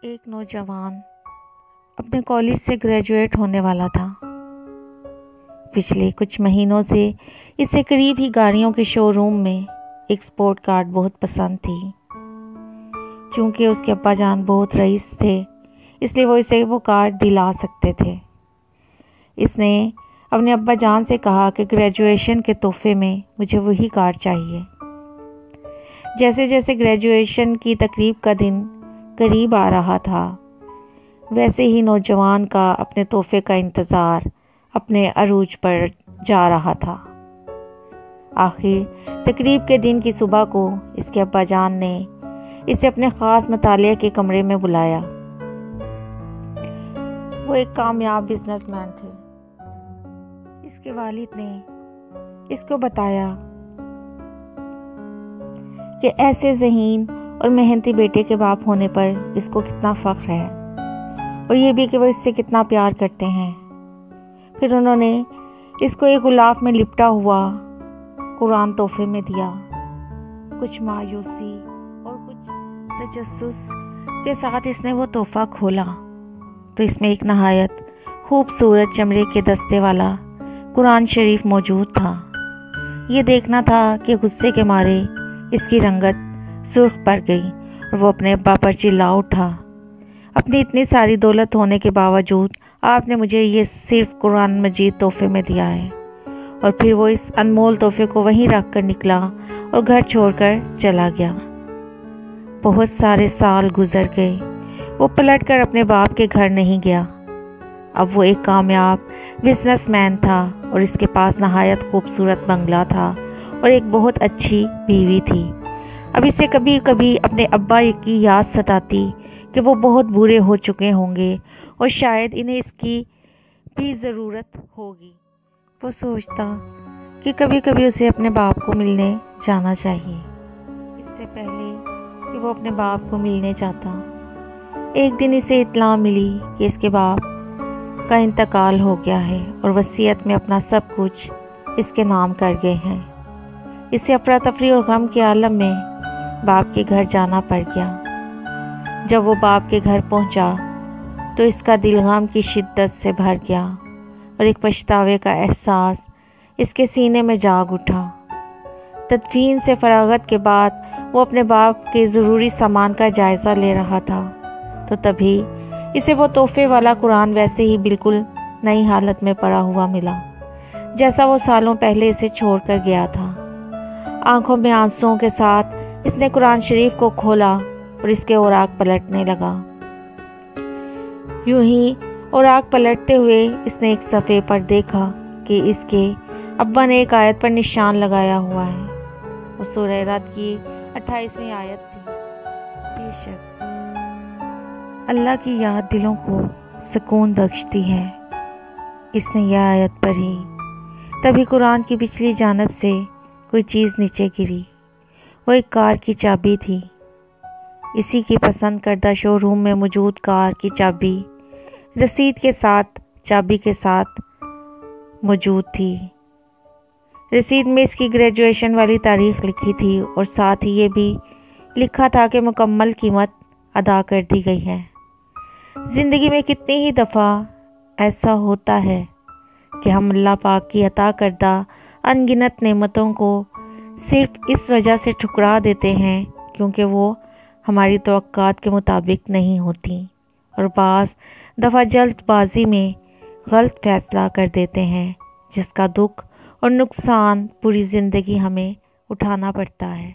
ایک نوجوان اپنے کالج سے گریجویٹ ہونے والا تھا۔ پچھلے کچھ مہینوں سے اسے قریب ہی گاڑیوں کے شو روم میں ایک سپورٹ کار بہت پسند تھی۔ چونکہ اس کے ابا جان بہت رئیس تھے، اس لیے وہ اسے وہ کار دلا سکتے تھے۔ اس نے اپنے ابا جان سے کہا کہ گریجویشن کے تحفے میں مجھے وہی کار چاہیے۔ جیسے جیسے گریجویشن کی تقریب کا دن قریب آ رہا تھا، ویسے ہی نوجوان کا اپنے تحفے کا انتظار اپنے عروج پر جا رہا تھا۔ آخر تقریب کے دن کی صبح کو اس کے ابا جان نے اسے اپنے خاص مطالعے کے کمرے میں بلایا۔ وہ ایک کامیاب بزنس مین تھے۔ اس کے والد نے اس کو بتایا کہ ایسے ذہین اور محنتی بیٹے کے باپ ہونے پر اس کو کتنا فخر ہے، اور یہ بھی کہ وہ اس سے کتنا پیار کرتے ہیں۔ پھر انہوں نے اس کو ایک غلاف میں لپٹا ہوا قرآن تحفے میں دیا۔ کچھ مایوسی اور کچھ تجسس کے ساتھ اس نے وہ تحفہ کھولا تو اس میں ایک نہایت خوبصورت چمڑے کے دستے والا قرآن شریف موجود تھا۔ یہ دیکھنا تھا کہ غصے کے مارے اس کی رنگت سرخ پڑ گئی اور وہ اپنے ابا پر چلا اٹھا۔ اپنی اتنی ساری دولت ہونے کے باوجود آپ نے مجھے یہ صرف قرآن مجید تحفے میں دیا ہے۔ اور پھر وہ اس انمول تحفے کو وہیں رکھ کر نکلا اور گھر چھوڑ کر چلا گیا۔ بہت سارے سال گزر گئے، وہ پلٹ کر اپنے باپ کے گھر نہیں گیا۔ اب وہ ایک کامیاب بزنس مین تھا اور اس کے پاس نہایت خوبصورت بنگلہ تھا اور ایک بہت اچھی بیوی تھی۔ اب اسے کبھی کبھی اپنے ابا کی یاد ستاتی کہ وہ بہت بوڑھے ہو چکے ہوں گے اور شاید انہیں اس کی بھی ضرورت ہوگی۔ وہ سوچتا کہ کبھی کبھی اسے اپنے باپ کو ملنے جانا چاہیے۔ اس سے پہلے کہ وہ اپنے باپ کو ملنے جاتا، ایک دن اسے اطلاع ملی کہ اس کے باپ کا انتقال ہو گیا ہے اور وصیت میں اپنا سب کچھ اس کے نام کر گئے ہیں۔ اسے افراتفری اور غم کے عالم میں باپ کے گھر جانا پڑ گیا۔ جب وہ باپ کے گھر پہنچا تو اس کا دل غم کی شدت سے بھر گیا اور ایک پچھتاوے کا احساس اس کے سینے میں جاگ اٹھا۔ تدفین سے فراغت کے بعد وہ اپنے باپ کے ضروری سامان کا جائزہ لے رہا تھا تو تبھی اسے وہ تحفے والا قرآن ویسے ہی بالکل نئی حالت میں پڑا ہوا ملا جیسا وہ سالوں پہلے اسے چھوڑ کر گیا تھا۔ آنکھوں میں آنسوؤں کے ساتھ اس نے قرآن شریف کو کھولا اور اس کے اوراق پلٹنے لگا۔ یوں ہی اوراق پلٹتے ہوئے اس نے ایک صفحے پر دیکھا کہ اس کے ابا نے ایک آیت پر نشان لگایا ہوا ہے۔ وہ سورہ رعد کی 28ویں آیت تھی۔ بے شک اللہ کی یاد دلوں کو سکون بخشتی ہے۔ اس نے یہ آیت پڑھی، تبھی قرآن کی پچھلی جانب سے کوئی چیز نیچے گری۔ وہ ایک کار کی چابی تھی۔ اسی کی پسند کردہ شو روم میں موجود کار کی چابی رسید کے ساتھ چابی کے ساتھ موجود تھی۔ رسید میں اس کی گریجویشن والی تاریخ لکھی تھی اور ساتھ ہی یہ بھی لکھا تھا کہ مکمل قیمت ادا کر دی گئی ہے۔ زندگی میں کتنی ہی دفعہ ایسا ہوتا ہے کہ ہم اللہ پاک کی عطا کردہ ان گنت نعمتوں کو صرف اس وجہ سے ٹھکرا دیتے ہیں کیونکہ وہ ہماری توقعات کے مطابق نہیں ہوتی، اور بعض دفعہ جلد بازی میں غلط فیصلہ کر دیتے ہیں جس کا دکھ اور نقصان پوری زندگی ہمیں اٹھانا پڑتا ہے۔